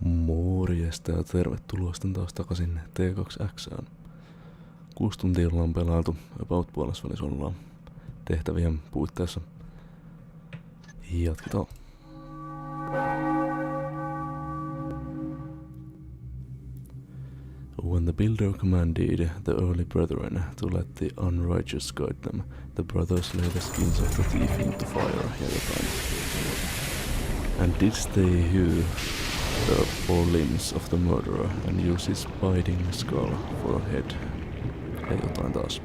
Morjesta ja tervetuloa sitten taas takaisin T2Xään. 6 tuntia ollaan pelailtu, about puolesvälissä ollaan tehtävien puitteissa. Jatketaan. When the Builder commanded the early brethren to let the unrighteous guide them, the brothers lay the skins of the thief into fire time. And didst they hew the four limbs of the murderer and use his biting skull for a head. Ja jotain taas.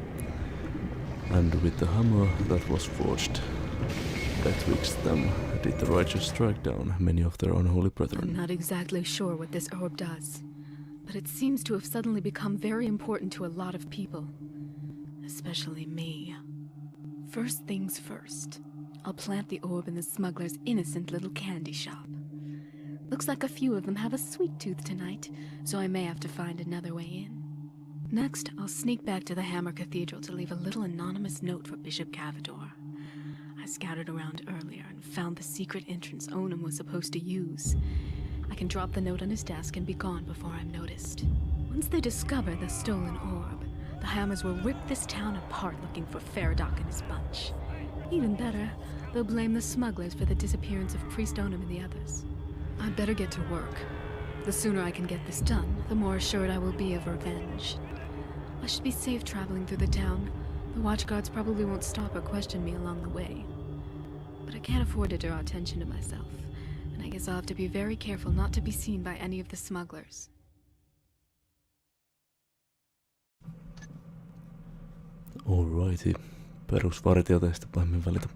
And with the hammer that was forged betwixt them did the righteous strike down many of their unholy brethren. I'm not exactly sure what this orb does, but it seems to have suddenly become very important to a lot of people. Especially me. First things first. I'll plant the orb in the smuggler's innocent little candy shop. Looks like a few of them have a sweet tooth tonight, so I may have to find another way in. Next, I'll sneak back to the Hammer Cathedral to leave a little anonymous note for Bishop Cavador. I scouted around earlier and found the secret entrance Onum was supposed to use. I can drop the note on his desk and be gone before I'm noticed. Once they discover the stolen orb, the Hammers will rip this town apart looking for Faradok and his bunch. Even better, they'll blame the smugglers for the disappearance of Priest Onum and the others. I'd better get to work. The sooner I can get this done, the more assured I will be of revenge. I should be safe traveling through the town. The watchguards probably won't stop or question me along the way. But I can't afford to draw attention to myself, and I guess I'll have to be very careful not to be seen by any of the smugglers. Alrighty. Perusvartioteista pahemmin välitä.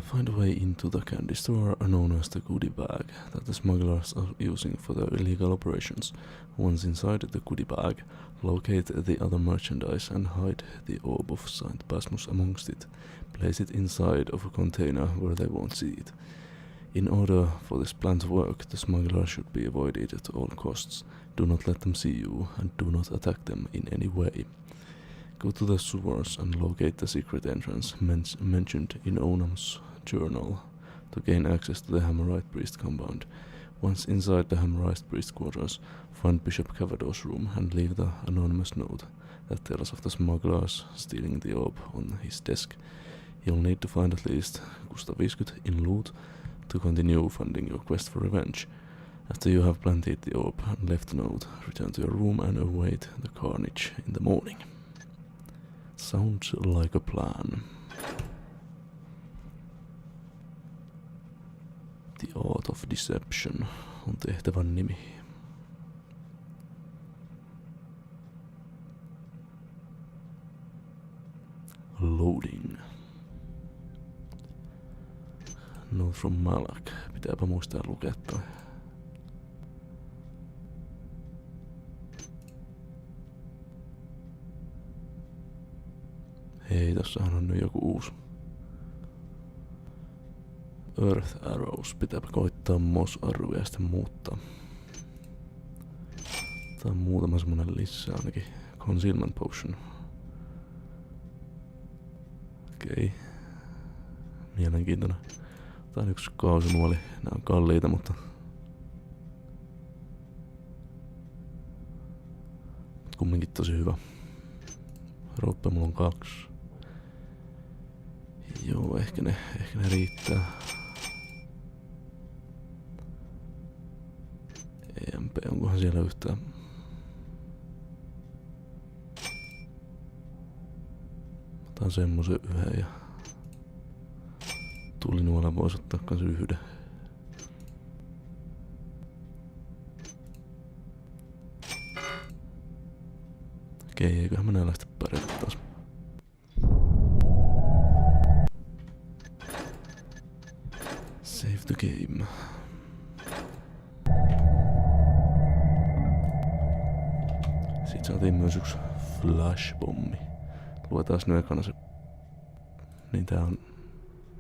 Find a way into the candy store known as the goodie bag that the smugglers are using for their illegal operations. Once inside the goodie bag, locate the other merchandise and hide the orb of Saint Basmus amongst it. Place it inside of a container where they won't see it. In order for this plan to work, the smuggler should be avoided at all costs. Do not let them see you and do not attack them in any way. Go to the sewers and locate the secret entrance mentioned in Onum's journal to gain access to the Hammerite Priest compound. Once inside the Hammerite Priest quarters, find Bishop Cavador's room and leave the anonymous note that tells of the smugglers stealing the orb on his desk. You'll need to find at least Gustav 50 in loot to continue funding your quest for revenge. After you have planted the orb and left the note, return to your room and await the carnage in the morning. Sounds like a plan. The Art of Deception on tehtävän nimi. Loading. Note from Malak. Pitääpä muistaa lukea toi. Hei, tossahan on nyt joku uusi. Earth Arrows. Pitääpä koittaa Moss Arrowia sitten muuttaa. Tää on muutama semmonen lisää ainakin. Concealment Potion. Okei. Mielenkiintoinen. Tää on yksi kausimuoli. Nää on kalliita, mutta kumminkin tosi hyvä. Roppe mulla on 2. Joo, ehkä ne riittää. EMP, onkohan siellä yhtään? Otan semmosen yhden ja tulinuolen vois ottaa kans yhden. Okei, eiköhän mä lähteä pärjätä taas. Save the game. Siitä saatiin myös yksi flashbommi. Luetaan nyt ekana se. Niin tää on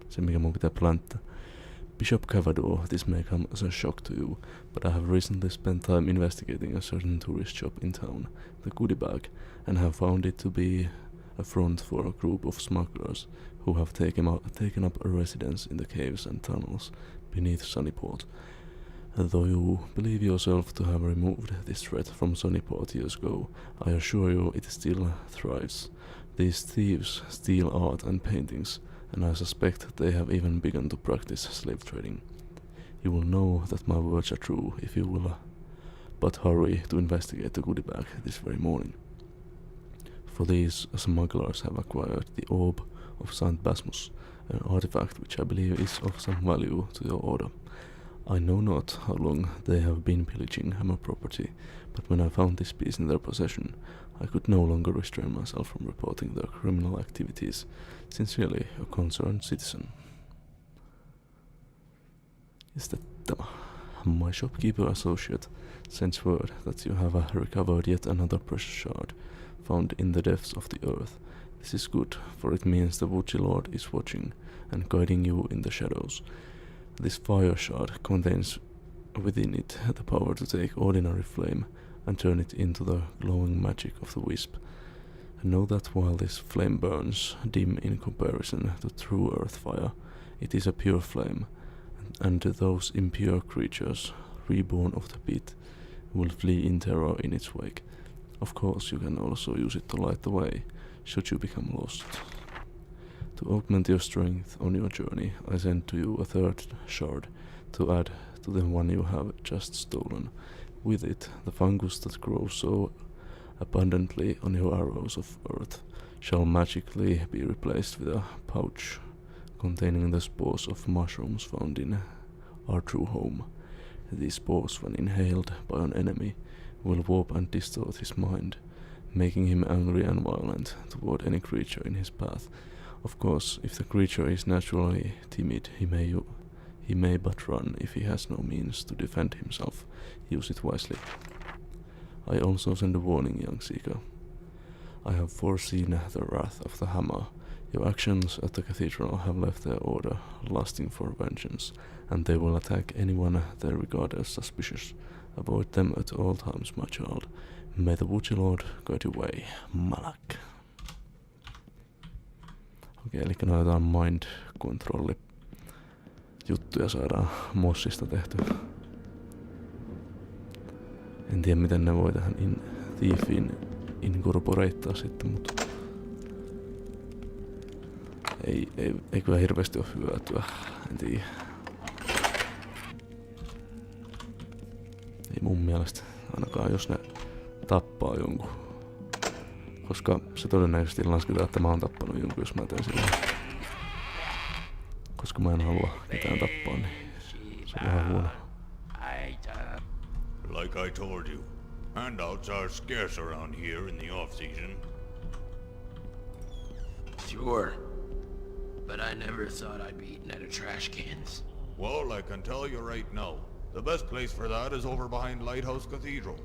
se mikä mun pitää planttaa. Bishop Cavador, this may come as a shock to you, but I have recently spent time investigating a certain tourist shop in town, the Goodie Bag, and have found it to be a front for a group of smugglers who have taken up a residence in the caves and tunnels beneath Sunnyport. Though you believe yourself to have removed this threat from Sonnyport years ago, I assure you it still thrives. These thieves steal art and paintings, and I suspect they have even begun to practice slave trading. You will know that my words are true if you will but hurry to investigate the goodie bag this very morning. For these smugglers have acquired the Orb of Saint Basmus, an artifact which I believe is of some value to your order. I know not how long they have been pillaging Hammer property, but when I found this piece in their possession, I could no longer restrain myself from reporting their criminal activities. Sincerely, a concerned citizen. Is that tämä? My shopkeeper associate sends word that you have recovered yet another precious shard, found in the depths of the earth. This is good, for it means the Woodsy Lord is watching and guiding you in the shadows. This fire shard contains within it the power to take ordinary flame and turn it into the glowing magic of the wisp. Know that while this flame burns dim in comparison to true earth fire, it is a pure flame, and those impure creatures, reborn of the pit, will flee in terror in its wake. Of course, you can also use it to light the way, should you become lost. To augment your strength on your journey, I send to you a third shard to add to the one you have just stolen. With it, the fungus that grows so abundantly on your arrows of earth shall magically be replaced with a pouch containing the spores of mushrooms found in our true home. These spores, when inhaled by an enemy, will warp and distort his mind, making him angry and violent toward any creature in his path. Of course, if the creature is naturally timid, he may but run if he has no means to defend himself. Use it wisely. I also send a warning, young seeker. I have foreseen the wrath of the Hammer. Your actions at the cathedral have left their order lusting for vengeance, and they will attack anyone they regard as suspicious. Avoid them at all times, my child. May the Woodsy Lord guide your way. Malak. Okei, eli jotain mind controlli juttuja saadaan mossista tehty. En tiedä miten ne voi tähän Thiefiin incorporeittaa sitten, mutta ei kyllä hirveästi ole hyötyä, en tiedä. Ei mun mielestä, ainakaan jos ne tappaa jonkun. Koska se todennäköisesti lasketaan, että mä oon tappanut jonkun, jos mä teen sillä. Koska mä en halua ketään tappaa, niin se on vähän huono. Like I told you, handouts are scarce around here in the off-season. Sure, but I never thought I'd be eating out of trash cans. Well, I can tell you right now, the best place for that is over behind Lighthouse Cathedral.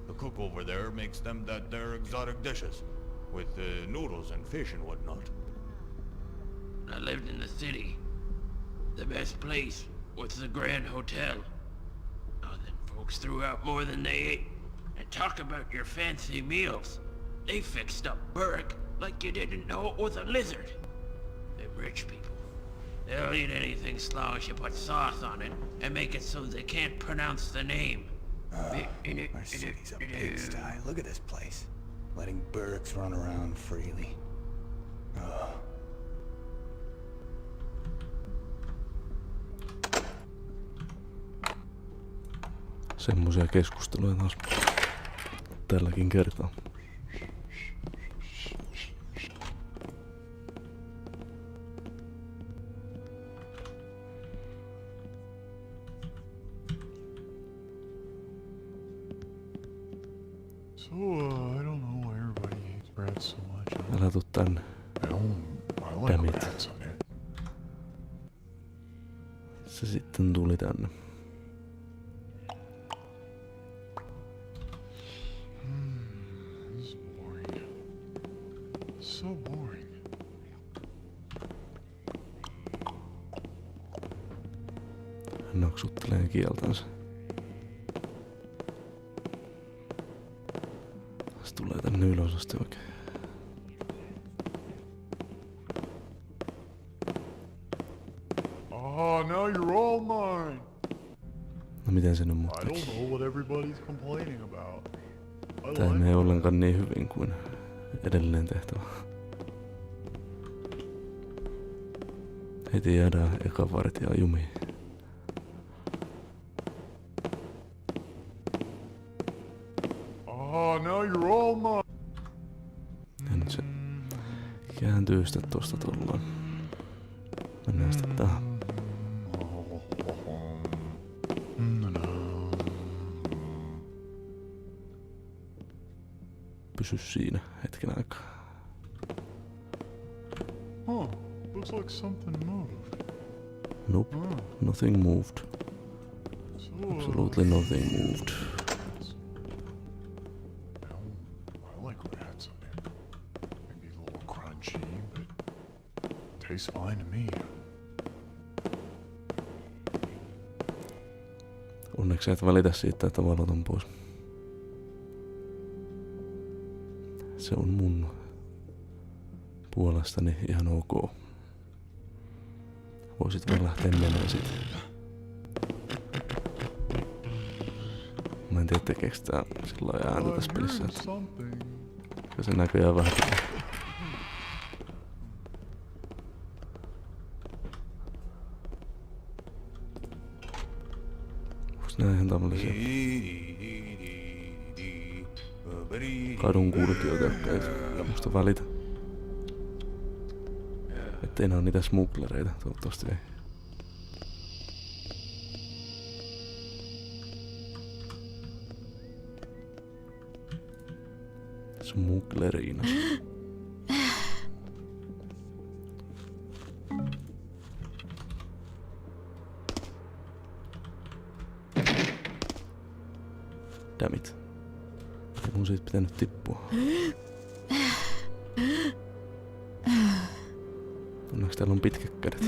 The cook over there makes them their exotic dishes, with noodles and fish and whatnot. I lived in the city. The best place was the Grand Hotel. Oh, then folks threw out more than they ate. And talk about your fancy meals. They fixed up Burke like you didn't know it was a lizard. Them rich people, they'll eat anything as long as you put sauce on it and make it so they can't pronounce the name. Our city's a pigsty. Look at this place. Letting Burks run around freely. Semmoisia keskusteluja taas tälläkin kertaa. So, I don't know why everybody hates rats so much. Älä tuu tänne. I like Damn it. rats on it. Se sitten tuli tänne. This is boring. So boring. Hän noksuttelee kieltänsä. Se tulee tänne ylös asti oikein. Oh, now you're all mine. No miten se nyt I muut don't teki? know what everybody's complaining about. I Tää ei like mene it. ollenkaan niin hyvin kuin edellinen tehtävä. Heti jäädään eka vartija jumiin. Oh, now you're all mine. Ja nyt se kääntyy sitten tosta tullaan. Mennään sitten tähän. Pysy siinä hetken aikaa. Huh, looks like something moved. Nope, nothing moved. So, Absolutely nothing moved. I like rats in here. Maybe a little crunchy, but tastes fine to me. Onneksi et välitä siitä, että valot on pois. Se on mun puolestani ihan ok. Voisit vaan lähteä menemään sit. Mä en tiedä tekeekö tää sillä lailla ääntä tässä pelissä, että Something. se näköjään vähän tekee. Onks nää ihan tämmöisiä kadun kulkijoita, jotka ei musta välitä? Ettei nää oo niitä smugglereita, toivottavasti ei. Smugglerinas. Dammit. Ei mun siitä pitänyt tippua. Onneksi täällä on pitkät kädet.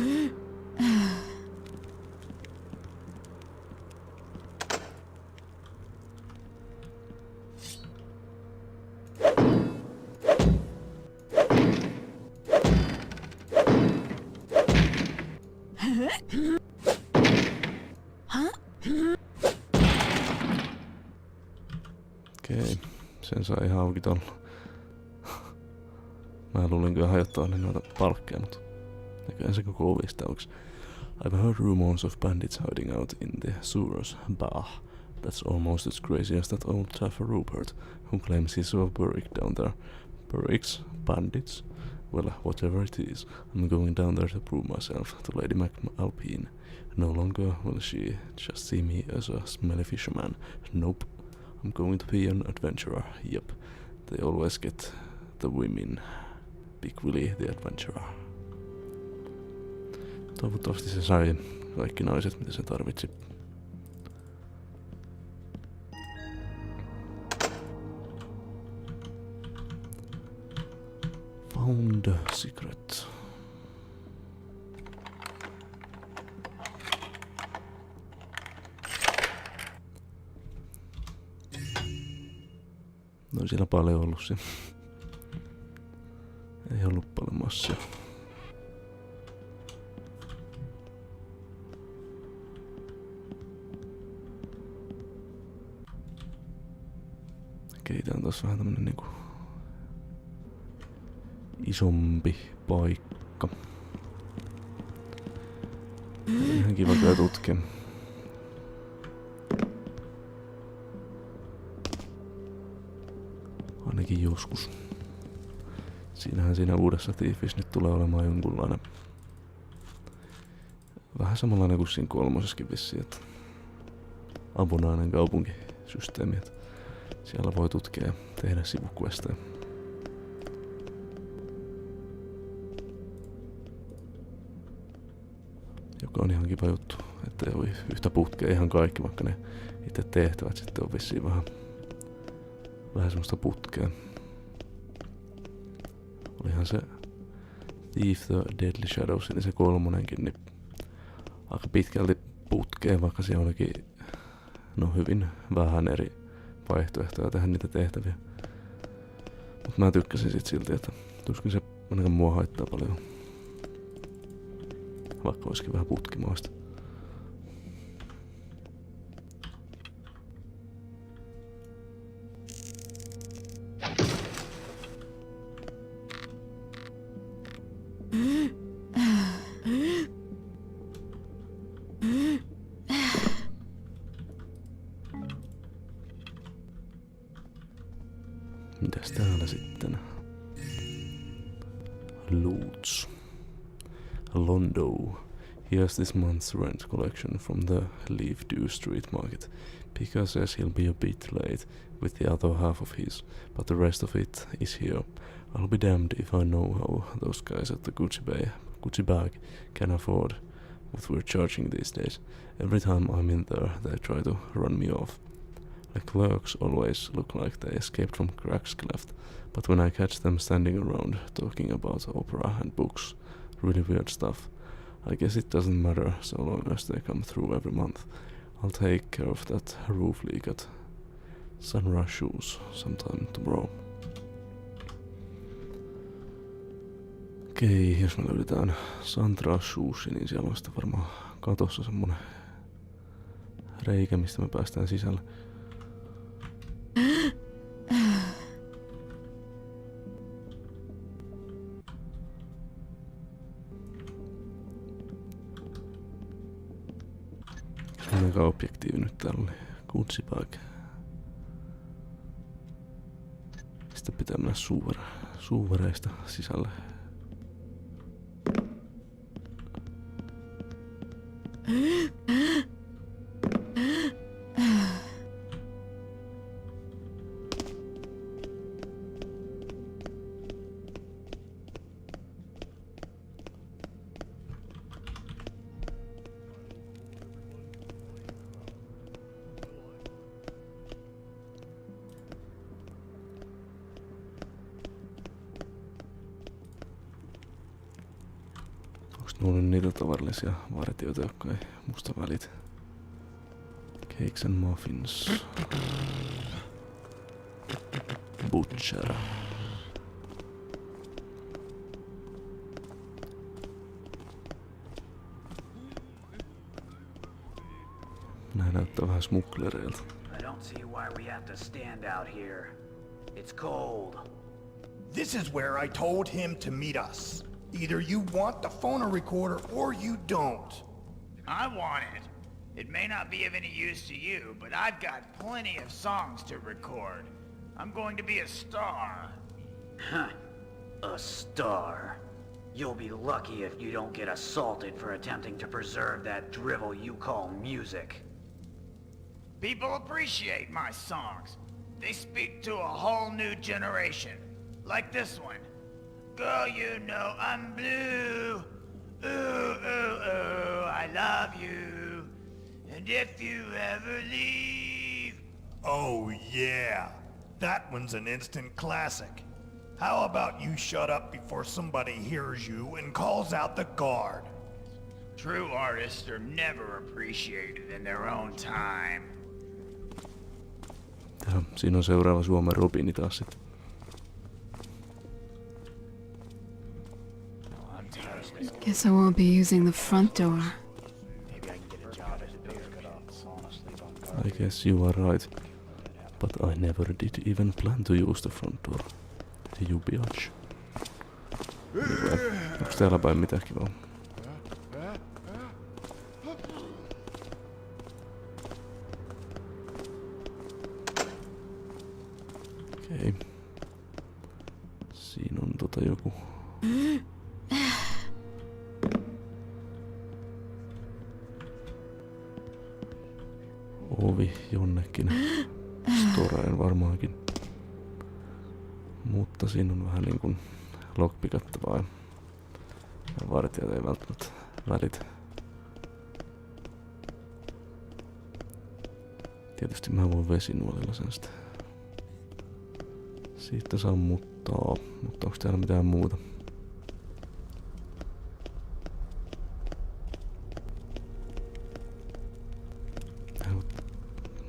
Okei, sen sai ihan auki tolla. Mä luulin kyllä hajottaa ne noita palkkeja, mutta näköjään se koko ovista auki. I've heard rumors of bandits hiding out in the sewers. Bah, that's almost as crazy as that old Taffer Rupert, who claims he saw a Burrick down there. Burricks? Bandits? Well, whatever it is, I'm going down there to prove myself to Lady McAlpine. No longer will she just see me as a smelly fisherman. Nope. I'm going to be an adventurer. Yep. They always get the women. Big Willie the adventurer. Toivottavasti se sai kaikki naiset, mitä se tarvitsi. Found a secret. No ei siellä paljon ollut siellä. Ei ollut paljon massia. Okei, tää on taas vähän tämmönen niinku isompi paikka. Ihan kiva kyllä tutkia. Ainakin joskus. Siinähän siinä uudessa Thiefissä nyt tulee olemaan jonkunlainen vähän samanlainen kuin siinä kolmosessakin vissiin, että avonainen kaupunkisysteemi, että siellä voi tutkia ja tehdä sivuquesteja. Joka on ihan kiva juttu, ettei ole yhtä putkea ihan kaikki, vaikka ne itse tehtävät sitten on vissiin vähän semmoista putkea. Olihan se Thief the Deadly Shadows, eli se kolmonenkin, niin aika pitkälti putkeen, vaikka siellä olikin hyvin vähän eri vaihtoehtoja tehdä niitä tehtäviä. Mut mä tykkäsin sit silti, että tuskin se ainakaan mua haittaa paljon. Vaikka olisikin vähän putkimaista. täällä sitten? Loots. Londo. Here's this month's rent collection from the Leaf Dew Street Market. Pika says he'll be a bit late with the other half of his, but the rest of it is here. I'll be damned if I know how those guys at the Gucci bag can afford what we're charging these days. Every time I'm in there, they try to run me off. The clerks always look like they escaped from cracks cleft, but when I catch them standing around talking about opera and books, really weird stuff, I guess it doesn't matter so long as they come through every month. I'll take care of that roof leak at Sunrise Shoes sometime tomorrow. Okei, jos me löydetään Sunrise Shoes, niin siellä on sitten varmaan katossa semmonen reikä, mistä me päästään sisälle. Se on aika objektiivi nyt täällä oli Gucci bag. Sitten pitää mennä suuvereista sisälle. Nuo on niitä tavallisia vartijoita, jotka ei musta välit. Cakes and muffins. Butcher. Nää näyttää vähän smugglereilta. I don't see why we have to stand out here. It's cold. This is where I told him to meet us. Either you want the phono recorder or you don't. I want it. It may not be of any use to you, but I've got plenty of songs to record. I'm going to be a star. Huh. A star. You'll be lucky if you don't get assaulted for attempting to preserve that drivel you call music. People appreciate my songs. They speak to a whole new generation. Like this one. Girl, you know I'm blue. Ooh, ooh, ooh, I love you. And if you ever leave... Oh yeah, that one's an instant classic. How about you shut up before somebody hears you and calls out the guard? True artists are never appreciated in their own time. Siinä on seuraava Suomen Robini taas sitten. Guess I won't be using the front door. I guess you are right. But I never did even plan to use the front door. You biatch. Onks täällä päin mitään kivaa? Okei. Siinä on joku... ovi jonnekin storeen varmaankin. Mutta siinä on vähän niin kuin lockpikattavaa ja vartijat ei välttämättä välitä. Tietysti mä voin vesinuolilla sen sitten siitä sammuttaa, mutta onko täällä mitään muuta?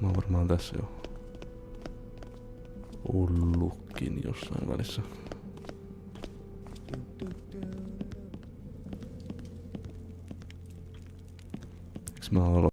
Mä oon varmaan tässä jo ollutkin jossain välissä. Eiks mä aloin